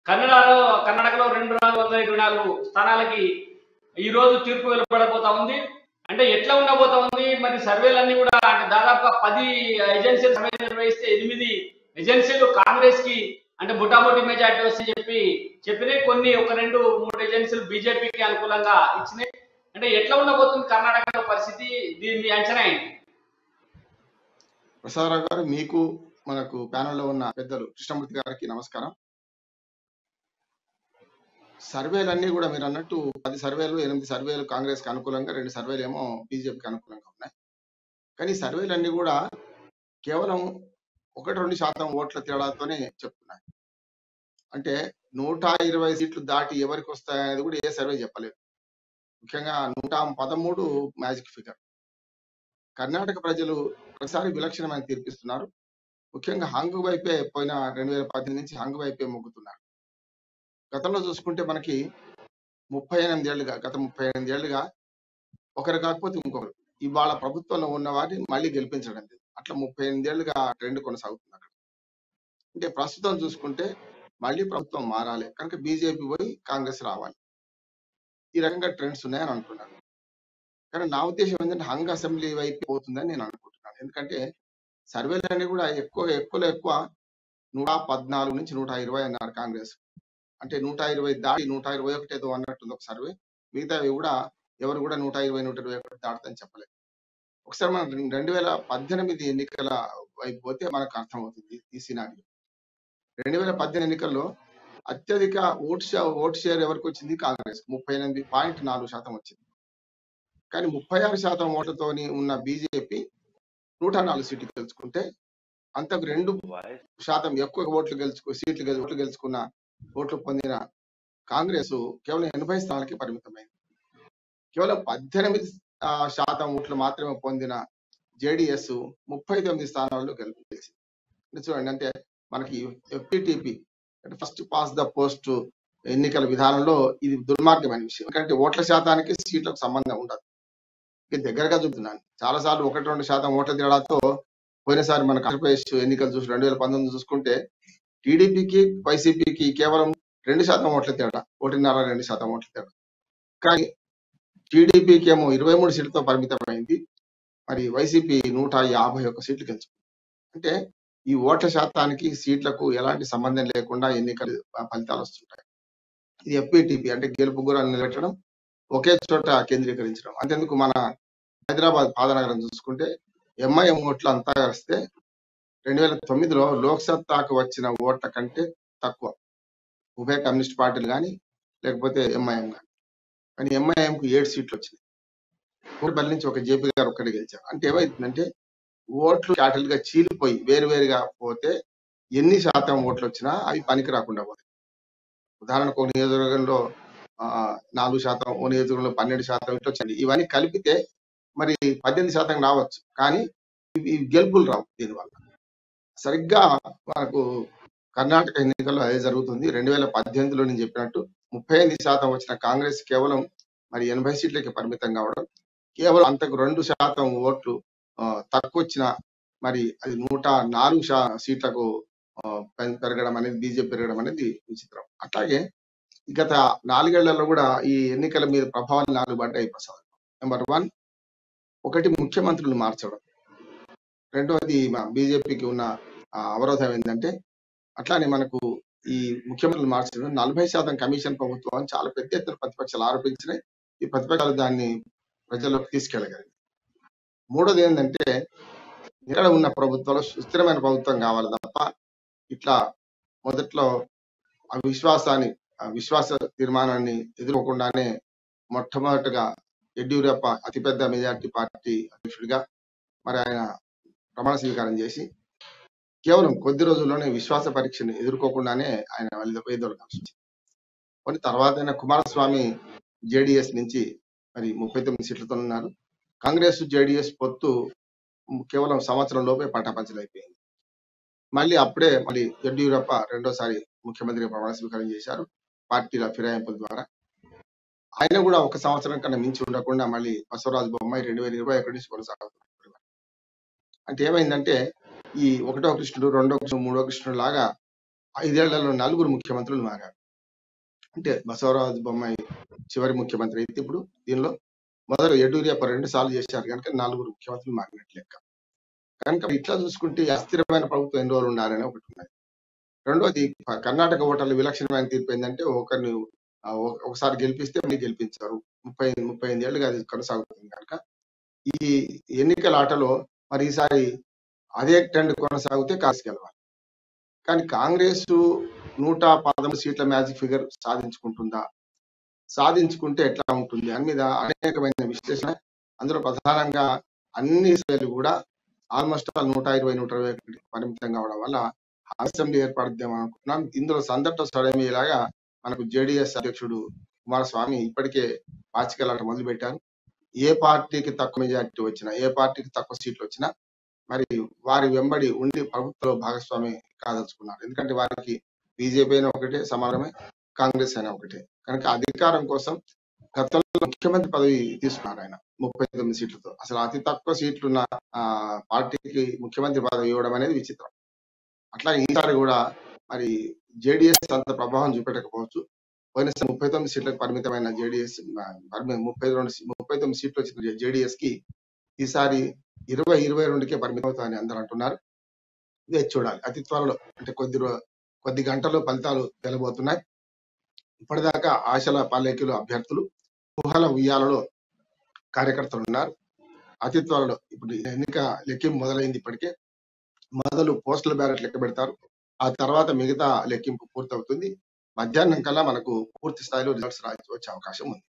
కర్ణాటకలో 224 స్థానాలకి ఈ రోజు తీర్పు వెలువడబోతా ఉంది. అంటే ఎట్లా ఉండబోతా ఉంది మరి సర్వేలన్నీ కూడా అంటే దాదాపుగా 10 ఏజెన్సీలు సర్వే నిర్వహిస్తే 8 ఏజెన్సీలు కాంగ్రెస్ కి అంటే బుటాబుటి మెజార్టీ వస్తే చెప్పినాయి. కొన్ని ఒక 2-3 ఏజెన్సీలు బీజేపీకి అనుకూలంగా ఇచ్చినాయి. అంటే ఎట్లా ఉండబోతుంది కర్ణాటకలో పరిస్థితి, దీని అంచనా ఏంటి? ప్రసాదరావు గారు, మీకు మనకు ప్యానెల్లో ఉన్న పెద్దలు కృష్ణమూర్తి గారికి నమస్కారం. సర్వేలన్నీ కూడా మీరు అన్నట్టు 10 సర్వేలు 8 సర్వేలు కాంగ్రెస్ కి అనుకూలంగా, 2 సర్వేలు ఏమో బీజేపీకి అనుకూలంగా ఉన్నాయి. కానీ సర్వేలన్నీ కూడా కేవలం 1-2% ఓట్ల తేడాతోనే చెప్తున్నాయి. అంటే 120 సీట్లు దాటి ఎవరికి వస్తాయనేది కూడా ఏ సర్వే చెప్పలేదు. ముఖ్యంగా 113 మ్యాజిక్ ఫిగర్. కర్ణాటక ప్రజలు ఒకసారి విలక్షణమైన తీర్పిస్తున్నారు. ముఖ్యంగా హంగు వైపే పోయిన 2018 నుంచి హంగు వైపే మొగ్గుతున్నారు. గతంలో చూసుకుంటే మనకి 38 ఏళ్లుగా గత 38 ఏళ్లుగా ఒకరు కాకపోతే ఇంకొకరు ఇవాళ ప్రభుత్వంలో ఉన్న వారిని మళ్ళీ గెలిపించడం లేదు. అట్లా 38 ఏళ్లుగా ట్రెండ్ కొనసాగుతుంది అక్కడ. అంటే ప్రస్తుతం చూసుకుంటే మళ్ళీ ప్రభుత్వం మారాలి కనుక బీజేపీ పోయి కాంగ్రెస్ రావాలి, ఈ రకంగా ట్రెండ్స్ ఉన్నాయని అనుకున్నాను. కానీ నా ఉద్దేశం ఏంటంటే హంగ్ అసెంబ్లీ వైపు పోతుందని నేను అనుకుంటున్నాను. ఎందుకంటే సర్వేలన్నీ కూడా ఎక్కువ 114 నుంచి 120 అన్నారు కాంగ్రెస్. అంటే 120 దాటి 121 ఏదో అన్నట్టుంది ఒక సర్వే. మిగతావి కూడా ఎవరు కూడా 120, 121 దాటుదని చెప్పలేదు. ఒకసారి మనం 2018 ఎన్నికల వైపు పోతే మనకు అర్థమవుతుంది ఈ సినారియో. 2018 ఎన్నికల్లో అత్యధిక ఓట్ షేర్ ఎవరికి వచ్చింది? కాంగ్రెస్ 38.4% వచ్చింది. కానీ 36% ఓట్లతోని ఉన్న బీజేపీ 104 సీట్లు గెలుచుకుంటే అంతకు 2% ఎక్కువ ఓట్లు గెలుచుకున్న ఓట్లు పొందిన కాంగ్రెస్ కేవలం 80 స్థానాలకి పరిమితమైంది. కేవలం 18% ఓట్లు మాత్రమే పొందిన జేడిఎస్ 39 స్థానాల్లో గెలిచింది. చూడండి, అంటే మనకి ఎఫ్పిటిపి అంటే ఫస్ట్ పాస్ ద పోస్ట్ ఎన్నికల విధానంలో ఇది దుర్మార్గమైన విషయం. ఎందుకంటే ఓట్ల శాతానికి సీట్లకు సంబంధం ఉండదు. దగ్గరగా చూపుతున్నాను, చాలా సార్లు 1-2% ఓట్ల తేడాతో పోయినసారి మనకు ఆంధ్రప్రదేశ్ ఎన్నికలు చూసి 2019 చూసుకుంటే టీడీపీకి వైసీపీకి కేవలం 2% ఓట్ల తేడా, 1.5-2% ఓట్ల తేడా. కానీ టీడీపీకి ఏమో 23 సీట్లతో పరిమితమైంది, మరి వైసీపీ 151 సీట్లు గెలుచుకుంది. అంటే ఈ ఓట్ల శాతానికి సీట్లకు ఎలాంటి సంబంధం లేకుండా ఎన్నికల ఫలితాలు వస్తుంటాయి. ఇది ఎఫ్పిటిపి అంటే గెలుపు గుర్రాలు నిలబెట్టడం, ఒకే చోట కేంద్రీకరించడం. అంతేందుకు మన హైదరాబాద్ పాదనగరం చూసుకుంటే ఎంఐఎం ఓట్లు అంతా కలిస్తే 2009లో లోక్సత్తాకు వచ్చిన ఓట్ల కంటే తక్కువ, ఉభయ కమ్యూనిస్ట్ పార్టీలు కానీ లేకపోతే ఎంఐఎం కానీ. కానీ ఎంఐఎంకు 7 సీట్లు వచ్చినాయి. బలి నుంచి ఒక జేపీ గారు ఒక్కడే గెలిచారు. అంటే ఏమైతుందంటే ఓట్లు క్యాటల్ గా చీలిపోయి వేరువేరుగా పోతే ఎన్ని శాతం ఓట్లు వచ్చినా అవి పనికి రాకుండా పోతాయి. ఉదాహరణకు ఒక నియోజకవర్గంలో 4%, ఓ నియోజకవర్గంలో 12% ఇట్లా వచ్చింది. ఇవన్నీ కలిపితే మరి 18% రావచ్చు, కానీ ఇవి గెలుపులు రావు. దీనివల్ల సరిగ్గా మనకు కర్ణాటక ఎన్నికల్లో అదే జరుగుతుంది. 2018లో నేను చెప్పినట్టు 38% వచ్చిన కాంగ్రెస్ కేవలం మరి 80 సీట్లకి పరిమితం కావడం, కేవలం అంతకు 2% ఓట్లు తక్కువ వచ్చిన మరి అది 104 సీట్లకు పెరగడం అనేది, బీజేపీ పెరగడం అనేది విచిత్రం. అట్లాగే గత 4 ఏళ్లలో కూడా ఈ ఎన్నికల మీద ప్రభావాలు 4 పడ్డాయి ప్రసాద్. నెంబర్ 1, ఒకటి ముఖ్యమంత్రులు మార్చడం. రెండవది బీజేపీకి ఉన్న అవరోధం ఏంటంటే అట్లానే మనకు ఈ ముఖ్యమంత్రులు మార్చడం 40% కమిషన్ ప్రభుత్వం అని చాలా పెద్ద ఎత్తున ప్రతిపక్షాలు ఆరోపించినాయి. ఈ ప్రతిపక్షాలు దాన్ని ప్రజల్లోకి తీసుకెళ్ళగలిగింది. మూడోది ఏంటంటే ఇక్కడ ఉన్న ప్రభుత్వంలో సుస్థిరమైన ప్రభుత్వం కావాలి తప్ప ఇట్లా మొదట్లో విశ్వాస తీర్మానాన్ని ఎదుర్కోకుండానే మొట్టమొదటిగా యడ్యూరప్ప అతిపెద్ద మెజార్టీ పార్టీ అధ్యక్షుడిగా మరి ఆయన ప్రమాణ స్వీకారం చేసి కేవలం కొద్ది రోజుల్లోనే విశ్వాస పరీక్షను ఎదుర్కోకుండానే ఆయన వైదొలగాల్సి వచ్చింది. కొన్ని తర్వాత కుమారస్వామి జేడిఎస్ నుంచి మరి 39 సీట్లతో ఉన్నారు. కాంగ్రెస్ జేడిఎస్ పొత్తు కేవలం సంవత్సరం లోపే పటాపంచలైపోయింది. మళ్ళీ యడ్యూరప్ప రెండోసారి ముఖ్యమంత్రిగా ప్రమాణ స్వీకారం చేశారు పార్టీల ఫిరాయింపుల ద్వారా. ఆయన కూడా 1 సంవత్సరం కన్నా మించి ఉండకుండా మళ్ళీ బసవరాజు బొమ్మాయి 2021 నుంచి కొనసాగుతున్నారు. అంటే ఏమైందంటే ఈ 1వ కృష్ణుడు, 2వ కృష్ణుడు, 3వ కృష్ణుడు లాగా 5 ఏళ్లలో 4 ముఖ్యమంత్రులు మారారు. అంటే బసవరాజు బొమ్మాయి చివరి ముఖ్యమంత్రి అయితే ఇప్పుడు దీనిలో మొదలు యడ్యూరప్ప 2 సార్లు చేశారు కనుక 4 ముఖ్యమంత్రులు మారినట్లు లెక్క. కనుక ఇట్లా చూసుకుంటే ఈ అస్థిరమైన ప్రభుత్వం ఎన్ని రోజులు ఉండాలని ఒకటి ఉన్నది. రెండోది కర్ణాటక ఓటర్లు విలక్షణమైన తీర్పు ఏంటంటే ఒకరిని ఒకసారి గెలిపిస్తే మళ్ళీ గెలిపించారు. 35 ఏళ్ళుగా అది కొనసాగుతుంది కనుక ఈ ఎన్నికల ఆటలో మరి ఈసారి అదే ట్రెండ్ కొనసాగితే కాసి గెలవాలి. కానీ కాంగ్రెస్ 113 సీట్ల మ్యాజిక్ ఫిగర్ సాధించుకుంటుందా, సాధించుకుంటే ఎట్లా ఉంటుంది దాని మీద అనేకమైన విశ్లేషణ. అందులో ప్రధానంగా అన్ని సభ్యులు కూడా ఆల్మోస్ట్ 120-121 పరిమితం కావడం వల్ల అసెంబ్లీ ఏర్పడుద్దాం అనుకుంటున్నాం. ఇందులో సందర్భ సడమేలాగా మనకు జేడీఎస్ అధ్యక్షుడు కుమారస్వామి ఇప్పటికే పాచికలాట మొదలు పెట్టారు. ఏ పార్టీకి తక్కువ మెజార్టీ వచ్చినా, ఏ పార్టీకి తక్కువ సీట్లు వచ్చినా మరి వారి వెంబడి ఉండి ప్రభుత్వంలో భాగస్వామి కాదలుచుకున్నారు. ఎందుకంటే వారికి బీజేపీ అయినా ఒకటే సమానమే, కాంగ్రెస్ అయినా ఒకటే. కనుక అధికారం కోసం గతంలో ముఖ్యమంత్రి పదవి తీసుకున్నారు ఆయన 39 సీట్లతో. అసలు అతి తక్కువ సీట్లున్న పార్టీకి ముఖ్యమంత్రి పదవి ఇవ్వడం అనేది విచిత్రం. అట్లా ఈసారి కూడా మరి జేడీఎస్ అంత ప్రభావం చూపెట్టకపోవచ్చు. పోయినసారి 39 సీట్లకు పరిమితమైన జేడీఎస్ 39 సీట్లు వచ్చిన జేడీఎస్ కి ఈసారి 20-22కే పరిమితం అవుతాయని అందరూ అంటున్నారు. ఇదే చూడాలి. అతి త్వరలో అంటే కొద్ది గంటల్లో ఫలితాలు తెలబోతున్నాయి. ఇప్పటిదాకా ఆశల పాలేకిలో అభ్యర్థులు, ఊహల ఉయ్యాలలో కార్యకర్తలు ఉన్నారు. అతి త్వరలో ఇప్పుడు ఎన్నిక లెక్కింపు మొదలైంది. ఇప్పటికే మొదలు పోస్టల్ బ్యాలెట్ లెక్క పెడతారు. ఆ తర్వాత మిగతా లెక్కింపు పూర్తవుతుంది. మధ్యాహ్నం కల్లా మనకు పూర్తి స్థాయిలో రిజల్ట్స్ వచ్చే అవకాశం ఉంది.